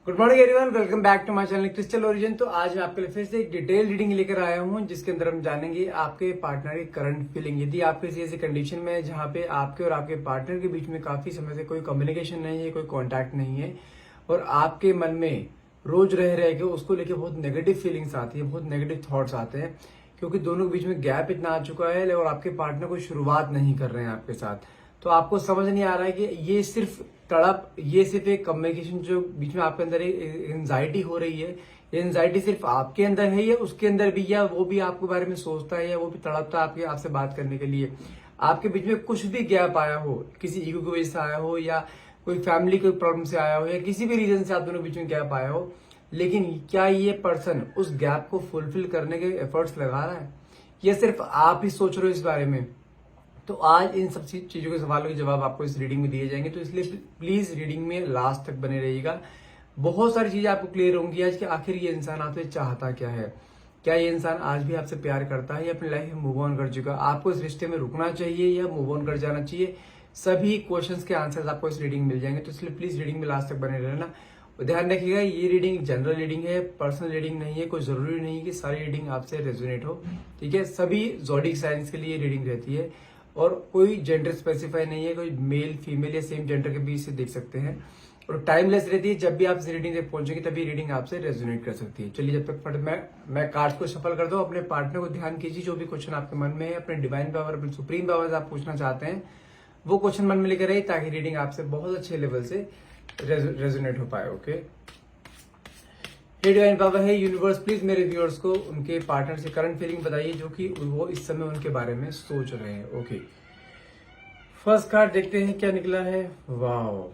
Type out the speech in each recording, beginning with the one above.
Good morning everyone, welcome back to my channel Crystal Origin. तो आज मैं आपके लिए फिर से एक डिटेल रीडिंग लेकर आया हूं, जिसके अंदर हम जानेंगे आपके पार्टनर की करंट फीलिंग। यदि आप किसी ऐसी कंडीशन में है जहां पे आपके और आपके पार्टनर के बीच में काफी समय से कोई कम्युनिकेशन नहीं है, कोई कॉन्टैक्ट नहीं है और आपके मन में रोज रह के उसको लेके बहुत नेगेटिव फीलिंग्स आती है, बहुत नेगेटिव थॉट्स आते हैं, क्योंकि दोनों के बीच में गैप इतना आ चुका है और आपके पार्टनर कोई शुरुआत नहीं कर रहे हैं आपके साथ। तो आपको समझ नहीं आ रहा है कि ये सिर्फ तड़प, ये सिर्फ एक कम्युनिकेशन जो बीच में आपके अंदर एंजाइटी हो रही है, ये एंजाइटी सिर्फ आपके अंदर है या उसके अंदर भी, या वो भी आपके बारे में सोचता है या वो भी तड़पता है आपसे बात करने के लिए। आपके बीच में कुछ भी गैप आया हो, किसी ईगो की वजह से आया हो या कोई फैमिली कोई प्रॉब्लम से आया हो या किसी भी रीजन से आप दोनों के बीच में गैप आया हो, लेकिन क्या ये पर्सन उस गैप को फुलफिल करने के एफर्ट्स लगा रहा है या सिर्फ आप ही सोच रहे हो इस बारे में? तो आज इन सब चीजों के सवालों के जवाब आपको इस रीडिंग में दिए जाएंगे, तो इसलिए प्लीज रीडिंग में लास्ट तक बने रहिएगा। बहुत सारी चीजें आपको क्लियर होंगी आज कि आखिर ये इंसान आपसे चाहता क्या है, क्या ये इंसान आज भी आपसे प्यार करता है या अपनी लाइफ में मूव ऑन कर चुका, आपको इस रिश्ते में रुकना चाहिए या मूव ऑन कर जाना चाहिए। सभी क्वेश्चंस के आंसर्स आपको इस रीडिंग में मिल जाएंगे, तो इसलिए प्लीज रीडिंग में लास्ट तक बने रहना। ध्यान रखिएगा, ये रीडिंग जनरल रीडिंग है, पर्सनल रीडिंग नहीं है। कोई जरूरी नहीं है कि सारी रीडिंग आपसे रेजोनेट हो, ठीक है। सभी ज़ोडिक साइंस के लिए रीडिंग रहती है और कोई जेंडर स्पेसिफाई नहीं है, कोई मेल फीमेल या सेम जेंडर के बीच से देख सकते हैं और टाइमलेस रहती है। जब भी आप इस रीडिंग तक पहुंचेंगे तभी रीडिंग आपसे रेजोनेट कर सकती है। चलिए, जब तक मैं कार्ड्स को शफल कर दूं, अपने पार्टनर को ध्यान कीजिए। जो भी क्वेश्चन आपके मन में है, अपने डिवाइन पावर, अपने सुप्रीम पावर से आप पूछना चाहते हैं, वो क्वेश्चन मन में लेकर आइए ताकि रीडिंग आपसे बहुत अच्छे लेवल से रेजोनेट हो पाए। ओके, हे डिवाइन पावर, है यूनिवर्स, प्लीज मेरे व्यूअर्स को उनके पार्टनर से करंट फीलिंग बताइए जो कि वो इस समय उनके बारे में सोच रहे हैं। ओके, फर्स्ट कार्ड देखते हैं क्या निकला है। Wow,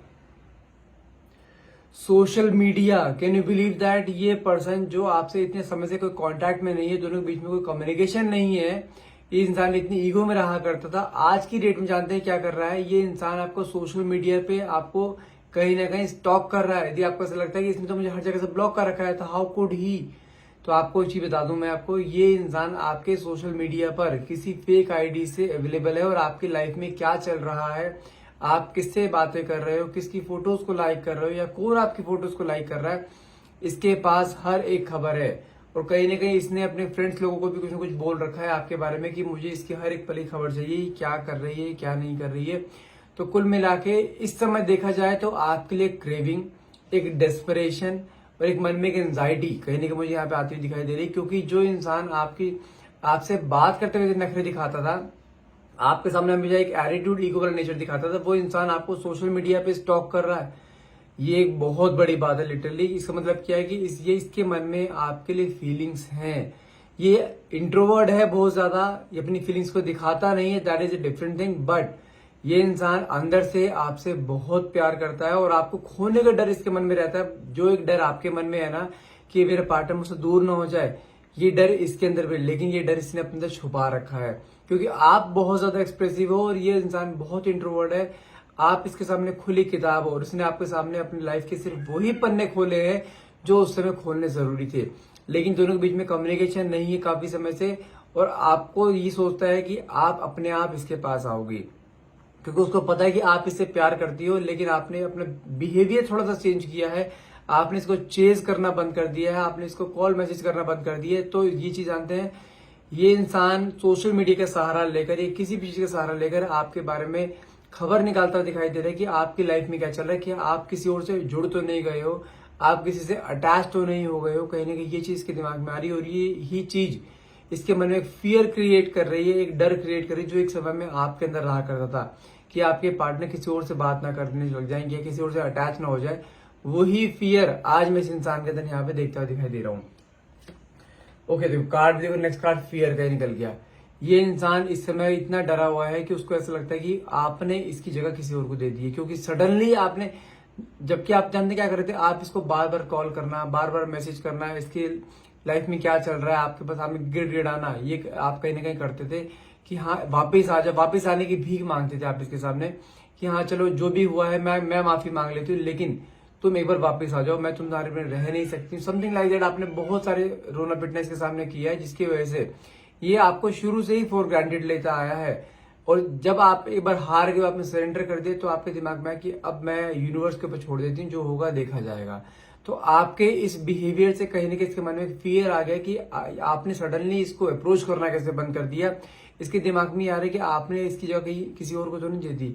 social media. Can you believe that ये पर्सन जो आपसे इतने समय से कोई कांटेक्ट में नहीं है, दोनों के बीच में कोई कम्युनिकेशन नहीं है, ये इंसान इतनी ईगो में रहा करता था, आज की डेट में जानते हैं क्या कर रहा है? ये इंसान आपको सोशल मीडिया पे आपको कहीं ना कहीं स्टॉक कर रहा है। यदि आपको ऐसा लगता है कि इसने तो मुझे हर जगह से ब्लॉक कर रखा है, तो हाउ कुड ही, तो आपको एक चीज बता दूं मैं आपको, ये इंसान आपके सोशल मीडिया पर किसी फेक आईडी से अवेलेबल है और आपकी लाइफ में क्या चल रहा है, आप किससे बातें कर रहे हो, किसकी फोटोज को लाइक कर रहे हो या कौन आपकी फोटोज को लाइक कर रहा है, इसके पास हर एक खबर है। और कहीं ना कहीं इसने अपने फ्रेंड्स लोगों को भी कुछ ना कुछ बोल रखा है आपके बारे में कि मुझे इसकी हर एक पल की खबर चाहिए, क्या कर रही है, क्या नहीं कर रही है। तो कुल मिला के इस समय देखा जाए तो आपके लिए क्रेविंग, एक डेस्परेशन और एक मन में एक एंजाइटी कहीं ना कहीं मुझे यहाँ पे आती हुई दिखाई दे रही है, क्योंकि जो इंसान आपसे बात करते हुए नखरे दिखाता था, आपके सामने हमेशा एक एटीट्यूड, ईगो वाला नेचर दिखाता था, वो इंसान आपको सोशल मीडिया पे स्टॉक कर रहा है। ये एक बहुत बड़ी बात है लिटरली। इसका मतलब क्या है कि इसके मन में आपके लिए फीलिंग्स हैं। ये इंट्रोवर्ट है बहुत ज्यादा, ये अपनी फीलिंग्स को दिखाता नहीं है, that is a different thing, but ये इंसान अंदर से आपसे बहुत प्यार करता है और आपको खोने का डर इसके मन में रहता है। जो एक डर आपके मन में है ना कि मेरा पार्टनर मुझसे दूर ना हो जाए, ये डर इसके अंदर भी, लेकिन ये डर इसने अपने अंदर छुपा रखा है, क्योंकि आप बहुत ज्यादा एक्सप्रेसिव हो और ये इंसान बहुत इंट्रोवर्ट है। आप इसके सामने खुली किताब हो और इसने आपके सामने अपनी लाइफ के सिर्फ वही पन्ने खोले हैं जो उस समय खोलने जरूरी थे, लेकिन दोनों के बीच में कम्युनिकेशन नहीं है काफी समय से और आपको ये सोचता है कि आप अपने आप इसके पास आओगी, क्योंकि उसको पता है कि आप इससे प्यार करती हो, लेकिन आपने अपना बिहेवियर थोड़ा सा चेंज किया है, आपने इसको चेज करना बंद कर दिया है, आपने इसको कॉल मैसेज करना बंद कर दिया है। तो ये चीज जानते हैं, ये इंसान सोशल मीडिया का सहारा लेकर या किसी भी चीज का सहारा लेकर आपके बारे में खबर निकालता दिखाई दे रहा है कि आपकी लाइफ में क्या चल रहा है, कि आप किसी और से जुड़ तो नहीं गए हो, आप किसी से अटैच तो नहीं हो गए हो। कहीं ना कहीं ये चीज इसके दिमाग में आ रही है और ये ही चीज इसके मन में एक फियर क्रिएट कर रही है, एक डर क्रिएट कर रही है, जो एक समय में आपके अंदर रहा करता था कि आपके पार्टनर किसी और से बात ना करने लग जाएंगे, किसी और से अटैच ना हो जाए। वही फियर आज मैं इस इंसान के अंदर यहाँ पे देखता हुआ दिखाई दे रहा हूँ। ओके, देखो कार्ड, देखो नेक्स्ट कार्ड फियर का निकल गया। ये इंसान इस समय इतना डरा हुआ है कि उसको ऐसा लगता है कि आपने इसकी जगह किसी और को दे दी है, क्योंकि सडनली आपने, जबकि आप जानते क्या कर रहे थे, आप इसको बार बार कॉल करना, बार बार मैसेज करना, इसकी लाइफ में क्या चल रहा है आपके पास सामने गिड़गिड़ाना, ये आप कहीं ना कहीं करते थे कि हाँ वापिस आ जाओ, वापिस आने की भीख मांगते थे आप इसके सामने कि हाँ चलो जो भी हुआ है मैं माफी मांग लेती हूँ, लेकिन तुम एक बार वापस आ जाओ, मैं तुम्हारे में रह नहीं सकती, समथिंग लाइक दैट। आपने बहुत सारे रोना पिटना इसके सामने किया है, जिसकी वजह से ये आपको शुरू से ही फॉर ग्रांटेड लेता आया है। और जब आप एक बार हार गए, आपने सरेंडर कर दिया, तो आपके दिमाग में है कि अब मैं यूनिवर्स के ऊपर छोड़ देती हूँ, जो होगा देखा जाएगा। तो आपके इस बिहेवियर से कहीं ना कहीं इसके मन में फियर आ गया कि आपने सडनली इसको अप्रोच करना कैसे बंद कर दिया। इसके दिमाग में आ रहा है कि आपने इसकी जगह किसी और को तो नहीं दे दी,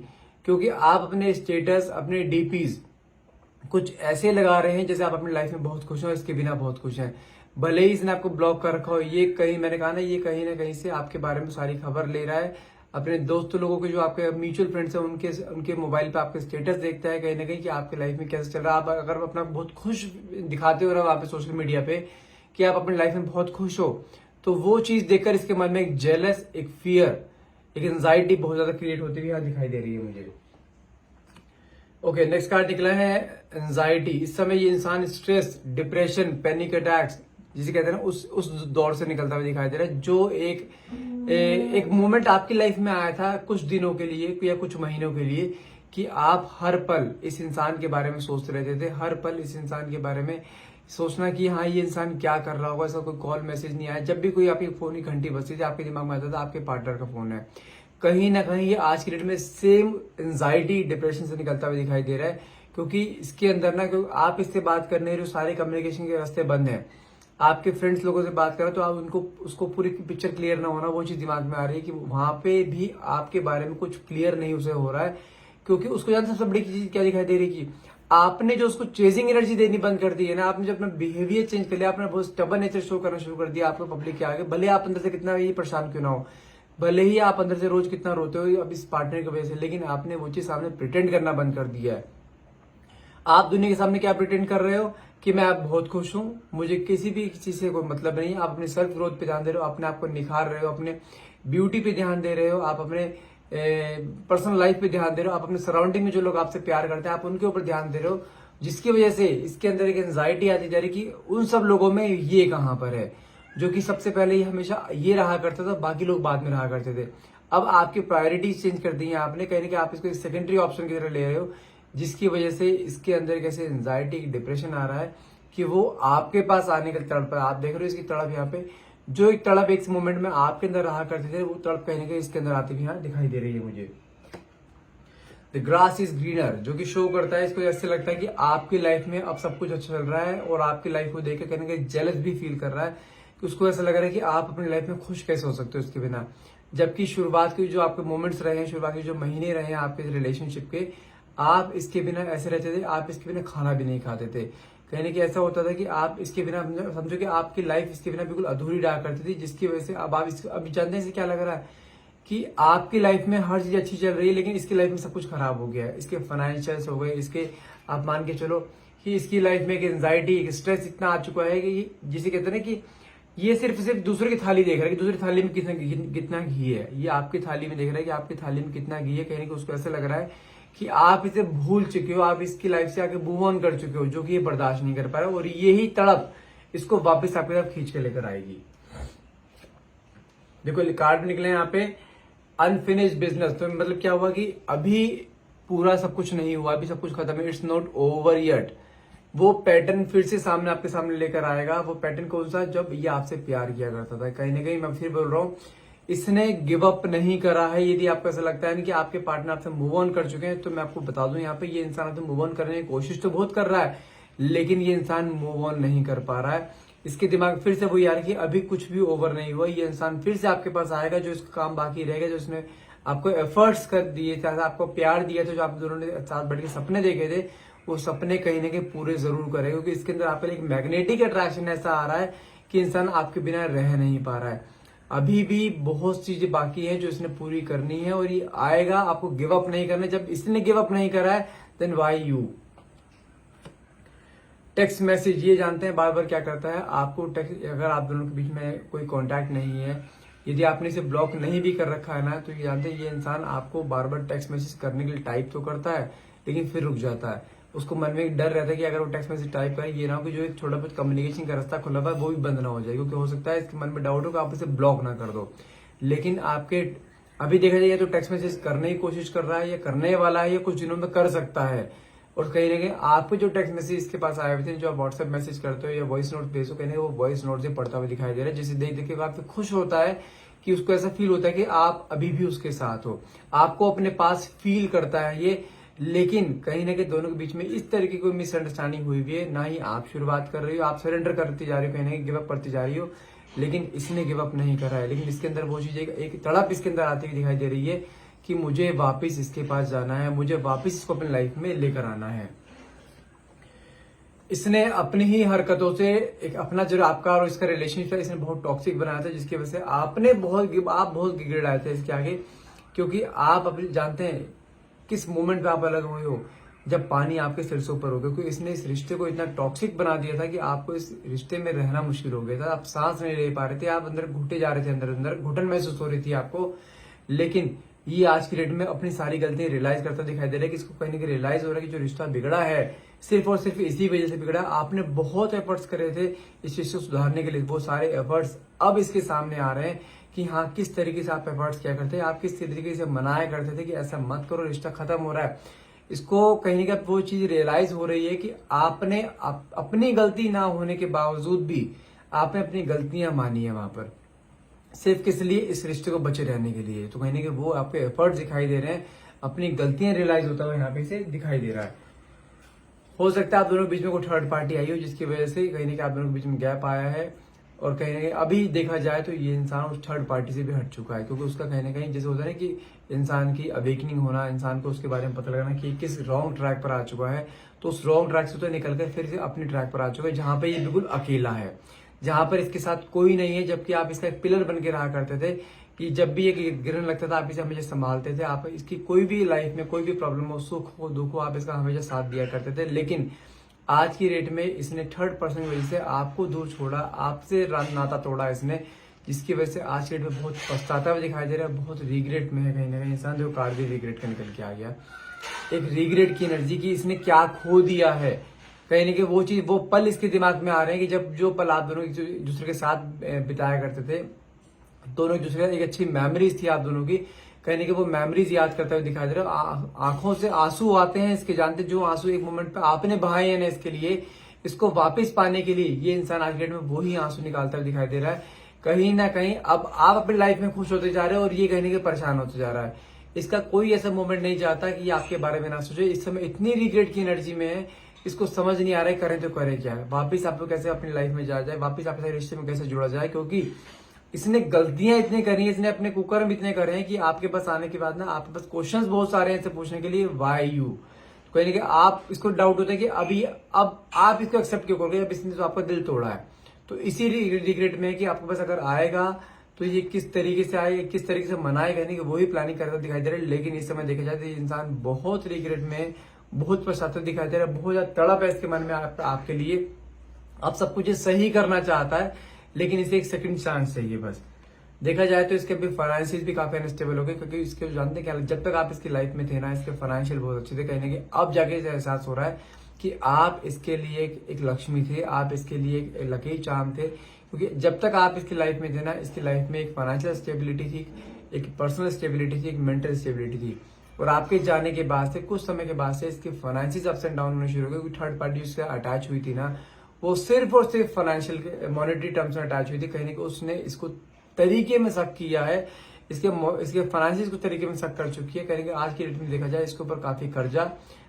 क्योंकि आप अपने स्टेटस, अपने डीपीज कुछ ऐसे लगा रहे हैं जैसे आप अपनी लाइफ में बहुत खुश हो, इसके बिना बहुत खुश हैं। भले ही इसने आपको ब्लॉक कर रखा हो, ये कहीं, मैंने कहा ना, ये कहीं ना कहीं से आपके बारे में सारी खबर ले रहा है। अपने दोस्त लोगों के, जो आपके म्यूचुअल फ्रेंड्स हैं, उनके मोबाइल पे आपके स्टेटस देखता है कहीं ना कहीं कि आपके लाइफ में कैसे चल रहा है। आप अगर अपना बहुत खुश दिखाते हो ना वहां पे सोशल मीडिया पे कि आप अपनी लाइफ में बहुत खुश हो, तो वो चीज देखकर इसके मन में एक जेलस, एक फियर, एक एंजाइटी बहुत ज्यादा क्रिएट होती हुई यहाँ दिखाई दे रही है मुझे। ओके, नेक्स्ट कार्ड निकला है एंजाइटी। इस समय ये इंसान स्ट्रेस, डिप्रेशन, पैनिक अटैक्स जिसे कहते हैं ना, उस दौर से निकलता हुआ दिखाई दे रहा है, जो एक मोमेंट आपकी लाइफ में आया था कुछ दिनों के लिए या कुछ महीनों के लिए, कि आप हर पल इस इंसान के बारे में सोचते रहते थे। हर पल इस इंसान के बारे में सोचना कि हाँ, ये इंसान क्या कर रहा होगा। ऐसा कोई कॉल मैसेज नहीं आया, जब भी कोई आपकी फोन की घंटी बजती थी आपके दिमाग में आता था आपके पार्टनर का फोन है। कहीं ना कहीं ये आज की डेट में सेम एंजाइटी, डिप्रेशन से निकलता हुआ दिखाई दे रहा है, क्योंकि इसके अंदर ना, क्योंकि आप इससे बात करने रहे हो, सारे कम्युनिकेशन के रास्ते बंद हैं। आपके फ्रेंड्स लोगों से बात करो तो आप उनको, उसको पूरी पिक्चर क्लियर ना होना, वो चीज दिमाग में आ रही है कि वहां पे भी आपके बारे में कुछ क्लियर नहीं उसे हो रहा है। क्योंकि उसको जानते सबसे बड़ी चीज क्या दिखाई दे रही है कि आपने जो उसको चेजिंग एनर्जी देनी बंद कर दी है ना, आपने जो अपना बिहेवियर चेंज कर लिया, आपने बहुत स्टबर्न नेचर शो करना शुरू कर दिया आपको पब्लिक के आगे। भले आप अंदर से कितना ही परेशान क्यों ना हो, भले ही आप अंदर से रोज कितना रोते हो अब इस पार्टनर की वजह से, लेकिन आपने वो चीज सामने प्रिटेंड करना बंद कर दिया है। आप दुनिया के सामने क्या प्रिटेंड कर रहे हो कि मैं आप बहुत खुश हूं, मुझे किसी भी चीज से कोई मतलब नहीं। आप अपने सेल्फ ग्रोथ पे ध्यान दे रहे हो, अपने आप को निखार रहे हो, अपने ब्यूटी पे ध्यान दे रहे हो, आप अपने पर्सनल लाइफ पे ध्यान दे रहे हो, आप अपने सराउंडिंग में जो लोग आपसे प्यार करते हैं आप उनके ऊपर ध्यान दे रहे हो, जिसकी वजह से इसके अंदर एक एंजाइटी आती जा रही कि उन सब लोगों में ये कहां पर है, जो कि सबसे पहले ही हमेशा ये रहा करता था, बाकी लोग बाद में रहा करते थे। अब आपकी प्रायोरिटीज चेंज कर दी है आपने, कहीं ना कहीं आप इसको एक सेकेंडरी ऑप्शन की तरह ले रहे हो, जिसकी वजह से इसके अंदर कैसे एंजाइटी, डिप्रेशन आ रहा है कि वो आपके पास आने का तड़प है। आप देख रहे हो इसकी तड़प यहाँ पे, जो एक तड़प एक मोमेंट में आपके अंदर रहा करते थे, वो तड़प कहीं ना कहीं इसके अंदर आती हुई यहाँ दिखाई दे रही है मुझे। द ग्रास इज ग्रीनर, जो कि शो करता है, इसको ऐसे लगता है कि आपकी लाइफ में अब सब कुछ अच्छा चल रहा है और आपकी लाइफ को देख के कहीं ना कहीं जेलस भी फील कर रहा है, कि उसको ऐसा लग रहा है कि आप अपनी लाइफ में खुश कैसे हो सकते हो इसके बिना। जबकि शुरुआत के जो आपके मोमेंट्स रहे हैं, शुरुआत के जो महीने रहे हैं आपके रिलेशनशिप के, आप इसके बिना ऐसे रहते थे, आप इसके बिना खाना भी नहीं खाते थे। कहीं ना कहीं ऐसा होता था कि आप इसके बिना, समझो कि आपकी लाइफ इसके बिना बिल्कुल अधूरी रहा करती थी, जिसकी वजह से अब आप अभी जानते हैं क्या लग रहा है कि आपकी लाइफ में हर चीज अच्छी चल रही है, लेकिन इसकी लाइफ में सब कुछ खराब हो गया है। इसके फाइनेंशियल्स हो गए, इसके आप मान के चलो कि इसकी लाइफ में एक एंजाइटी, एक स्ट्रेस इतना आ चुका है कि जिसे कहते हैं ना कि ये सिर्फ दूसरे की थाली देख रहा है कि दूसरी थाली में कितना घी है, ये आपकी थाली में देख रहा है कि आपकी थाली में कितना घी है। कहीं ना कहीं उसको ऐसा लग रहा है कि आप इसे भूल चुके हो, आप इसकी लाइफ से आगे मूव ऑन कर चुके हो, जो कि ये बर्दाश्त नहीं कर पा रहा, और यही तड़प इसको वापस आपकी तरफ खींच के लेकर आएगी। देखो कार्ड निकले यहाँ पे अनफिनिश्ड बिजनेस, तो मतलब क्या हुआ कि अभी पूरा सब कुछ नहीं हुआ, अभी सब कुछ खत्म है, इट्स नॉट ओवर येट। वो पैटर्न फिर से सामने आपके सामने लेकर आएगा। वो पैटर्न कौन सा, जब ये आपसे प्यार किया करता था। कहीं ना कहीं मैं फिर बोल रहा हूँ, इसने गिव अप नहीं करा है। यदि आपको ऐसा लगता है कि आपके पार्टनर आपसे मूव ऑन कर चुके हैं, तो मैं आपको बता दूं यहाँ पे ये इंसान आपसे मूव ऑन करने की कोशिश तो बहुत कर रहा है, लेकिन ये इंसान मूव ऑन नहीं कर पा रहा है। इसके दिमाग फिर से वो यार कि अभी कुछ भी ओवर नहीं हुआ, ये इंसान फिर से आपके पास आएगा, जो इसका काम बाकी रहेगा, जो इसने आपको एफर्ट्स कर दिए थे, आपको प्यार दिया था, जो आप दोनों ने साथ बैठ के सपने देखे थे, वो सपने कहीं ना कहीं पूरे जरूर करेगा, क्योंकि इसके अंदर आपके लिए एक मैग्नेटिक अट्रैक्शन ऐसा आ रहा है कि इंसान आपके बिना रह नहीं पा रहा है। अभी भी बहुत चीजें बाकी हैं जो इसने पूरी करनी है, और ये आएगा। आपको गिव अप नहीं करना। जब इसने गिव अप नहीं करा है, then why you. Text message, ये जानते हैं बार बार क्या करता है आपको टेक्स्ट, अगर आप दोनों के बीच में कोई कांटेक्ट नहीं है, यदि आपने इसे ब्लॉक नहीं भी कर रखा है ना, तो ये जानते हैं ये इंसान आपको बार बार टेक्स्ट मैसेज करने के लिए टाइप तो करता है, लेकिन फिर रुक जाता है। उसको मन में एक डर रहता है कि अगर वो टेक्स्ट मैसेज टाइप करे, ये ना हो कि जो एक छोटा बहुत कम्युनिकेशन का रास्ता खुला हुआ है वो भी बंद ना हो जाए, क्योंकि हो सकता है इसके मन में डाउट हो कि आप इसे ब्लॉक ना कर दो। लेकिन आपके अभी देखा जाए तो टेक्स्ट मैसेज करने की कोशिश कर रहा है, या करने वाला है, या कुछ दिनों में कर सकता है। और कहीं ना कहीं आपके जो टेक्स्ट मैसेज इसके पास आए हुए थे, जो आप व्हाट्सएप मैसेज करते हो या वॉइस नोट भेजो, कहीं वो वॉइस नोट से पढ़ता हुआ दिखाई दे रहा है, जिसे देख देख के काफी खुश होता है कि उसको ऐसा फील होता है कि आप अभी भी उसके साथ हो, आपको अपने पास फील करता है। ये लेकिन कहीं ना कहीं दोनों के बीच में इस तरीके की कोई मिसअंडरस्टैंडिंग हुई हुई है। ना ही आप शुरुआत कर रही हो, आप सरेंडर करती जा रही हो, कहीं ना कहीं गिव अप करती जा रही हो, लेकिन इसने गिव अप नहीं करा है। लेकिन इसके अंदर वो चीज एक तड़प इसके अंदर आती हुई दिखाई दे रही है कि मुझे वापिस इसके पास जाना है, मुझे वापिस इसको अपनी लाइफ में लेकर आना है। इसने अपनी ही हरकतों से एक अपना जो आपका और इसका रिलेशनशिप है इसने बहुत टॉक्सिक बनाया था, जिसकी वजह से आप बहुत गिर आए थे इसके आगे। क्योंकि आप अपने जानते हैं किस मोमेंट पे आप अलग हुए हो, जब पानी आपके सिर से ऊपर हो गया। क्योंकि इसने इस रिश्ते को इतना टॉक्सिक बना दिया था कि आपको इस रिश्ते में रहना मुश्किल हो गया था। आप सांस नहीं ले पा रहे थे, आप अंदर घुटे जा रहे थे, अंदर अंदर घुटन महसूस हो रही थी आपको। लेकिन ये आज की डेट में अपनी सारी गलतियां रियलाइज करता दिखाई दे रहा है कि इसको कहीं ना कहीं रियलाइज हो रहा है कि जो रिश्ता बिगड़ा है सिर्फ और सिर्फ इसी वजह से बिगड़ा। आपने बहुत एफर्ट्स करे थे इस चीज को सुधारने के लिए, वो सारे एफर्ट्स अब इसके सामने आ रहे हैं कि हाँ किस तरीके से आप एफर्ट्स किया करते हैं, आप किस तरीके से मनाया करते थे कि ऐसा मत करो, रिश्ता खत्म हो रहा है। इसको कहीं ना कहीं वो चीज रियलाइज हो रही है कि आपने अपनी गलती ना होने के बावजूद भी आपने अपनी गलतियां मानी है वहां पर, सिर्फ किस लिए, इस रिश्ते को बचे रहने के लिए। तो कहीं ना कहीं वो आपके एफर्ट्स दिखाई दे रहे हैं, अपनी गलतियां रियलाइज होता हुआ यहाँ पे से दिखाई दे रहा है। हो सकता है आप दोनों के बीच में कोई थर्ड पार्टी आई हो, जिसकी वजह से कहीं ना कहीं आप दोनों के बीच में गैप आया है। और कहीं ना कहीं अभी देखा जाए तो ये इंसान उस थर्ड पार्टी से भी हट चुका है, क्योंकि उसका कहीं ना कहीं जैसे होता है ना कि इंसान की अवेकनिंग होना, इंसान को उसके बारे में पता लगना कि किस रॉन्ग ट्रैक पर आ चुका है। तो उस रॉन्ग ट्रैक से तो निकल कर फिर से अपने ट्रैक पर आ चुका है, जहां पर ये बिल्कुल अकेला है, जहां पर इसके साथ कोई नहीं है। जबकि आप इसका एक पिलर बन के रहा करते थे कि जब भी एक गिरने लगता था आप इसे हमेशा संभालते थे, आप इसकी कोई भी लाइफ में कोई भी प्रॉब्लम हो, सुख हो, दुख हो, आप इसका हमेशा साथ दिया करते थे। लेकिन आज की डेट में इसने थर्ड पर्सन की वजह से आपको दूर छोड़ा, आपसे नाता तोड़ा इसने, जिसकी वजह से आज की डेट में बहुत पछताता हुआ दिखाई दे रहा है, बहुत रिग्रेट में है कहीं ना कहीं इंसान, जो कार्ड भी रिग्रेट का निकल के आ गया। एक रिग्रेट की एनर्जी की इसने क्या खो दिया है, कहीं ना कहीं वो चीज, वो पल इसके दिमाग में आ रहे हैं कि जब जो पल आप दोनों एक दूसरे के साथ बिताया करते थे, दोनों एक दूसरे का एक अच्छी मेमोरीज थी आप दोनों की, कहीं ना कहीं वो मेमोरीज याद करते हुए दिखाई दे रहे हो। आंखों से आंसू आते हैं इसके, जानते जो आंसू एक मोमेंट पे आपने बहाए हैं ना इसके लिए, इसको वापस पाने के लिए ये इंसान आज के डेट में वही आंसू निकालता हुआ दिखाई दे रहा है। कहीं ना कहीं अब आप अपनी लाइफ में खुश होते जा रहे हो और ये कहीं ना कहीं परेशान होते जा रहा है। इसका कोई ऐसा मोमेंट नहीं चाहता कि ये आपके बारे में ना सोचे। इस समय इतनी रिग्रेट की एनर्जी में है, इसको समझ नहीं आ रहा है करें तो करें क्या, वापिस आपको कैसे अपनी लाइफ में जाया जाए, वापिस आपके रिश्ते में कैसे जुड़ा जाए। क्योंकि इसने गलतियां इतनी करी है, इसने अपने कुकर्म इतने करे हैं कि आपके पास आने के बाद ना आपके पास क्वेश्चंस बहुत सारे हैं इससे पूछने के लिए, वाई यू। कहीं ना कहीं आप इसको डाउट होता है कि अब आप इसको एक्सेप्ट क्यों करोगे, अब इसने तो आपका दिल तोड़ा है। तो इसी रिग्रेट में है कि आपके पास अगर आएगा तो ये किस तरीके से आए, किस तरीके से मनाए, कहने की वही प्लानिंग करता दिखाई दे रहा है। लेकिन इस समय देखा जाए तो ये इंसान बहुत रिग्रेट में, बहुत पश्चाताप दिखाई दे रहा है, बहुत ज्यादा तड़प है इसके मन में आपके लिए। अब सब कुछ ये सही करना चाहता है, लेकिन इसे एक सेकंड चांस चाहिए बस। देखा जाए तो इसके भी फाइनेंशियल भी काफी अनस्टेबल हो गए, क्योंकि इसके जानते क्या, जब तक आप इसकी लाइफ में थे ना, इसके फाइनेंशियल बहुत अच्छे थे। कहीं ना कहीं अब जाके इसे एहसास हो रहा है कि आप इसके लिए एक लक्ष्मी थे, आप इसके लिए एक लकी चार्म थे। क्योंकि जब तक आप इसकी लाइफ में थे ना, इसकी लाइफ में एक फाइनेंशियल स्टेबिलिटी थी, एक पर्सनल स्टेबिलिटी थी, एक मेंटल स्टेबिलिटी थी। और आपके जाने के बाद से कुछ समय के बाद से इसके फाइनेंशियल अप्स एंड डाउन होने शुरू हो गए, क्योंकि थर्ड पार्टी उससे अटैच हुई थी ना, वो सिर्फ और सिर्फ फाइनेंशियल मॉनेटरी टर्म्स में अटैच हुई थी। कहीं ना कहीं उसने इसको तरीके में शक किया है, इसके फाइनेंशियल को तरीके में शक कर चुकी है। कहीं ना कहीं आज की डेट में देखा जाए इसके ऊपर काफी कर्जा,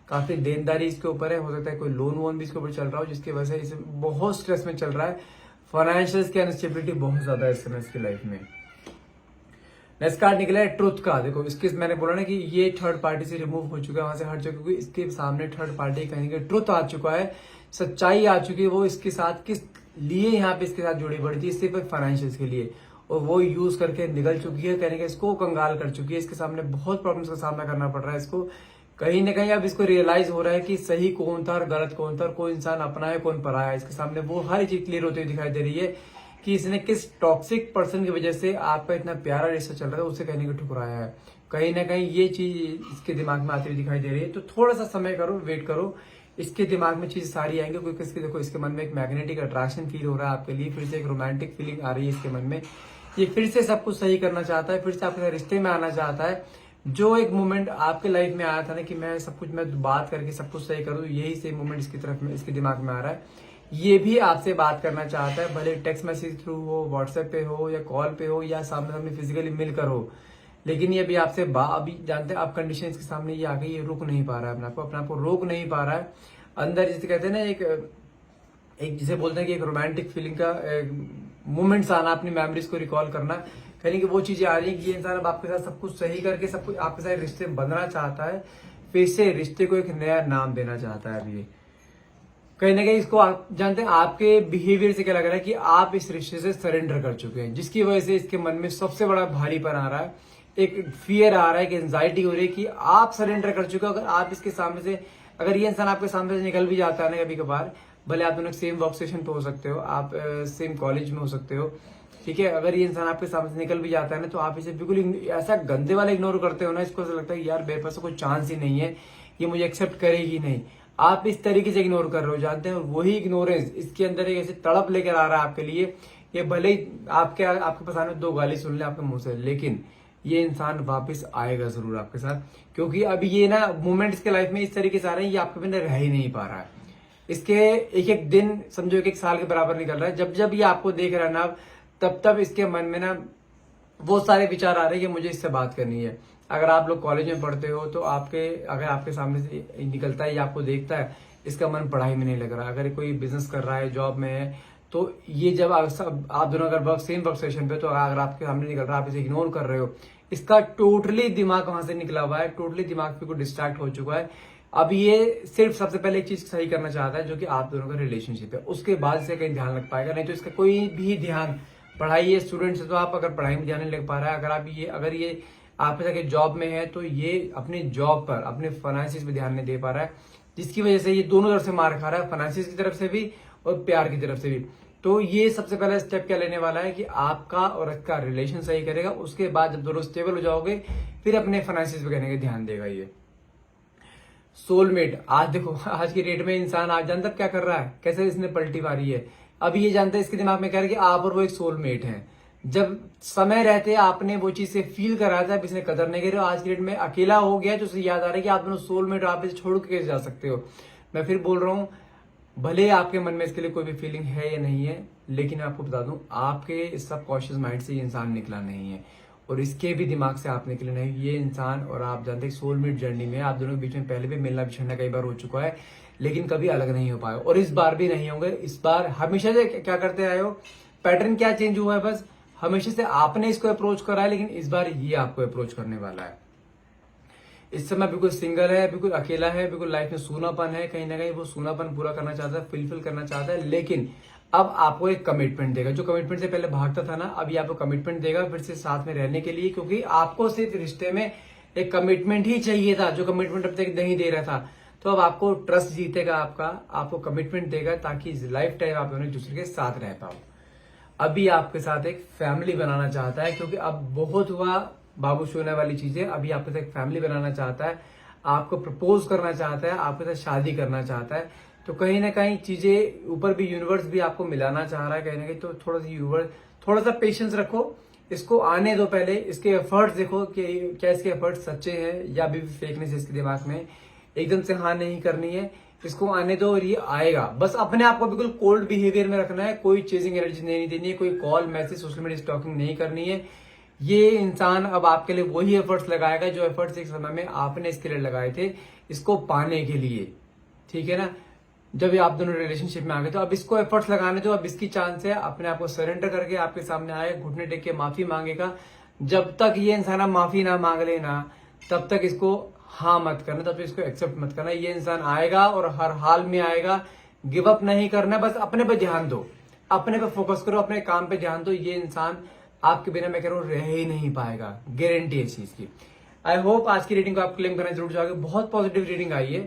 काफी देनदारी इसके ऊपर है, हो सकता है कोई लोन वोन भी इसके ऊपर चल रहा हो, जिसकी वजह से इसे बहुत स्ट्रेस में चल रहा है। फाइनेंशियल की अनस्टेबिलिटी बहुत ज्यादा है इस समय इसकी लाइफ में। नेक्स्ट कार्ड निकला है ट्रुथ का। देखो इसके मैंने बोला ना कि ये थर्ड पार्टी से रिमूव हो चुका है, वहां से हट चुका है, क्योंकि इसके सामने थर्ड पार्टी कहीं ना कहीं ट्रुथ आ चुका है, सच्चाई आ चुकी है। वो इसके साथ किस लिए यहाँ पे इसके साथ जुड़ी पड़ी थी, सिर्फ फाइनेंशियल के लिए, और वो यूज करके निकल चुकी है, कहने का इसको कंगाल कर चुकी है। इसके सामने बहुत प्रॉब्लम्स का सामना करना पड़ रहा है इसको। कहीं ना कहीं अब इसको रियलाइज हो रहा है कि सही कौन था और गलत कौन था, और कोई इंसान अपना है कौन पराया है। इसके सामने वो हर चीज क्लियर होती हुई दिखाई दे रही है कि इसने किस टॉक्सिक पर्सन की वजह से आपका इतना प्यारा रिश्ता चल रहा है उसे कहने को ठुकराया है। कहीं ना कहीं ये चीज इसके दिमाग में आती हुई दिखाई दे रही है। तो थोड़ा सा समय करो, वेट करो, इसके दिमाग में चीज सारी आएंगे। क्योंकि इसके देखो इसके मन में एक मैग्नेटिक अट्रैक्शन फील हो रहा है आपके लिए, फिर से एक रोमांटिक फीलिंग आ रही है इसके मन में। ये फिर से सब कुछ सही करना चाहता है, फिर से आपके रिश्ते में आना चाहता है। जो एक मोमेंट आपके लाइफ में आया था ना कि मैं सब कुछ, मैं बात करके सब कुछ सही करूं, यही सेम मोमेंट इसकी तरफ में, इसके दिमाग में आ रहा है। ये भी आपसे बात करना चाहता है, भले टेक्स्ट मैसेज थ्रू हो, व्हाट्सएप पे हो, या कॉल पे हो, या सामने सामने फिजिकली मिलकर हो। लेकिन ये अभी आपसे अभी जानते हैं आप कंडीशन के सामने ये आ गई, ये रुक नहीं पा रहा है अपने आप को रोक नहीं पा रहा है अंदर। जिसे कहते हैं ना एक जिसे बोलते हैं कि एक रोमांटिक फीलिंग का मोमेंट्स आना, अपनी मेमोरीज को रिकॉल करना, कहीं कि वो चीजें आ रही है कि ये इंसान अब आपके साथ सब कुछ सही करके सब कुछ आपके साथ रिश्ते बंधना चाहता है, फिर से रिश्ते को एक नया नाम देना चाहता है। अभी कहीं ना कहीं इसको आप जानते हैं आपके बिहेवियर से क्या लग रहा है कि आप इस रिश्ते से सरेंडर कर चुके हैं, जिसकी वजह से इसके मन में सबसे बड़ा भारीपन आ रहा है, एक फियर आ रहा है, कि एंजाइटी हो रही है कि आप सरेंडर कर चुके हो। अगर आप इसके सामने से, अगर ये इंसान आपके सामने से निकल भी जाता है ना कभी कभार, भले आप दोनों सेम वर्क स्टेशन पे हो सकते हो, आप सेम कॉलेज में हो सकते हो, ठीक है, अगर ये इंसान आपके सामने से निकल भी जाता है ना, तो आप इसे बिल्कुल ऐसा गंदे वाला इग्नोर करते हो ना, इसको ऐसा लगता है यार मेरे पास कोई चांस ही नहीं है, ये मुझे एक्सेप्ट करेगी नहीं। आप इस तरीके से इग्नोर कर रहे हो, जानते हैं, और वही इग्नोरेंस इसके अंदर एक ऐसी तड़प लेकर आ रहा है आपके लिए। ये भले ही आपके पास आने 2 गाली सुन ले आपके मुंह से, लेकिन ये इंसान वापस आएगा जरूर आपके साथ, क्योंकि अभी ये ना मोमेंट इसके लाइफ में इस तरीके से आ रहे हैं, ये आपके बिना रह ही नहीं पा रहा है। इसके एक दिन समझो एक साल के बराबर निकल रहा है। जब जब ये आपको देख रहा है ना, तब तब इसके मन में ना वो सारे विचार आ रहे हैं कि मुझे इससे बात करनी है। अगर आप लोग कॉलेज में पढ़ते हो तो अगर आपके सामने से निकलता है या आपको देखता है, इसका मन पढ़ाई में नहीं लग रहा। अगर कोई बिजनेस कर रहा है, जॉब में है, तो ये जब आप दोनों अगर सेम वर्क स्टेशन पे, तो अगर आपके सामने निकल रहा है, आप इसे इग्नोर कर रहे हो, इसका टोटली दिमाग वहां से निकला हुआ है, टोटली दिमाग पे को डिस्ट्रैक्ट हो चुका है। अब ये सिर्फ सबसे पहले एक चीज सही करना चाहता है, जो कि आप दोनों का रिलेशनशिप है, उसके बाद से कहीं ध्यान लग पाएगा, नहीं तो इसका कोई भी ध्यान, पढ़ाई है, स्टूडेंट है, तो आप अगर पढ़ाई में ध्यान नहीं लग पा रहा है, अगर ये आपके साथ जॉब में है, तो ये अपनी जॉब पर, अपने फाइनेंसिस पे ध्यान नहीं दे पा रहा है, जिसकी वजह से ये दोनों तरफ से मार खा रहा है, फाइनेंसिस की तरफ से भी और प्यार की तरफ से भी। तो ये सबसे पहला स्टेप क्या लेने वाला है कि आपका और इसका रिलेशन सही करेगा, उसके बाद जब दोनों स्टेबल हो जाओगे, फिर अपने फाइनेंसिस पे करने का ध्यान देगा। ये सोलमेट, आज देखो आज की डेट में इंसान आज जानता क्या कर रहा है, कैसे इसने पलटी मारी है। अब ये जानता है, इसके दिमाग में क्या है कि आप और वो एक सोलमेट है। जब समय रहते आपने वो चीज से फील करा था, अब इसने कदर नहीं करी, आज की डेट में अकेला हो गया, तो उसे याद आ रहा है कि आप दोनों सोलमेट, आप इसे छोड़ के कैसे जा सकते हो। मैं फिर बोल रहा हूं, भले आपके मन में इसके लिए कोई भी फीलिंग है या नहीं है, लेकिन मैं आपको बता दूं, आपके सबकॉन्शियस माइंड से ये इंसान निकला नहीं है, और इसके भी दिमाग से आप निकले नहीं। ये इंसान और आप जानते हैं सोलमेट जर्नी में आप दोनों के बीच में पहले भी मिलना बिछड़ना कई बार हो चुका है, लेकिन कभी अलग नहीं हो पाए, और इस बार भी नहीं होंगे। इस बार हमेशा से क्या करते आए हो, पैटर्न क्या चेंज हुआ है, बस हमेशा से आपने इसको अप्रोच करा है, लेकिन इस बार ये आपको अप्रोच करने वाला है। इस समय बिल्कुल सिंगल है, बिल्कुल अकेला है, बिल्कुल लाइफ में सूनापन है, कहीं ना कहीं वो सूनापन पूरा करना चाहता है, फुलफिल करना चाहता है, लेकिन अब आपको एक कमिटमेंट देगा। जो कमिटमेंट से पहले भागता था ना, अभी आपको कमिटमेंट देगा फिर से साथ में रहने के लिए, क्योंकि आपको सिर्फ रिश्ते में एक कमिटमेंट ही चाहिए था, जो कमिटमेंट अब तक नहीं दे रहा था। तो अब आपको ट्रस्ट जीतेगा, आपको कमिटमेंट देगा, ताकि लाइफ टाइम आप दोनों एक दूसरे के साथ रह पाओ। अभी आपके साथ एक फैमिली बनाना चाहता है, क्योंकि अब बहुत हुआ बाबू सोने वाली चीजें, अभी आपके साथ एक फैमिली बनाना चाहता है, आपको प्रपोज करना चाहता है, आपके साथ शादी करना चाहता है। तो कहीं ना कहीं चीजें ऊपर भी, यूनिवर्स भी आपको मिलाना चाह रहा है कहीं ना कहीं। तो थोड़ा सा पेशेंस रखो, इसको आने दो, पहले इसके एफर्ट्स देखो कि क्या इसके एफर्ट्स सच्चे हैं या भी फेकनेस इसके दिमाग में। एकदम से हाँ नहीं करनी है, इसको आने दो और ये आएगा। बस अपने आप को बिल्कुल कोल्ड बिहेवियर में रखना है, कोई चेजिंग एनर्जी नहीं देनी है, कोई call message social media stalking नहीं करनी है। ये इंसान अब आपके लिए वही एफर्ट्स लगाएगा जो एफर्ट्स एक समय में आपने इसके लिए लगाए थे, इसको पाने के लिए, ठीक है ना। जब आप दोनों रिलेशनशिप में आ गए, तो अब इसको एफर्ट्स लगाने दो। अब इसकी चांस है अपने आप को सरेंडर करके आपके सामने आए, घुटने टेक के माफी मांगेगा। जब तक ये इंसान माफी ना मांग लेना, तब तक इसको हाँ मत करना, तब तक इसको एक्सेप्ट मत करना। ये इंसान आएगा और हर हाल में आएगा, गिव अप नहीं करना, बस अपने पे ध्यान दो, अपने पे फोकस करो, अपने काम पे ध्यान दो। ये इंसान आपके बिना मैं कह रहा हूं रह ही नहीं पाएगा, गारंटी है इस चीज की। आई होप आज की रेटिंग को आप क्लेम करना जरूर चाहोगे, बहुत पॉजिटिव रेटिंग आई है।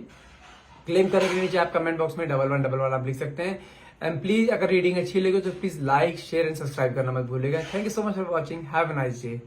क्लेम करने के नीचे आप कमेंट बॉक्स में 1111 आप लिख सकते हैं। एंड प्लीज अगर रीडिंग अच्छी लगे तो please like, share and subscribe करना मत भूलिएगा। Thank you so much for watching, have a nice day.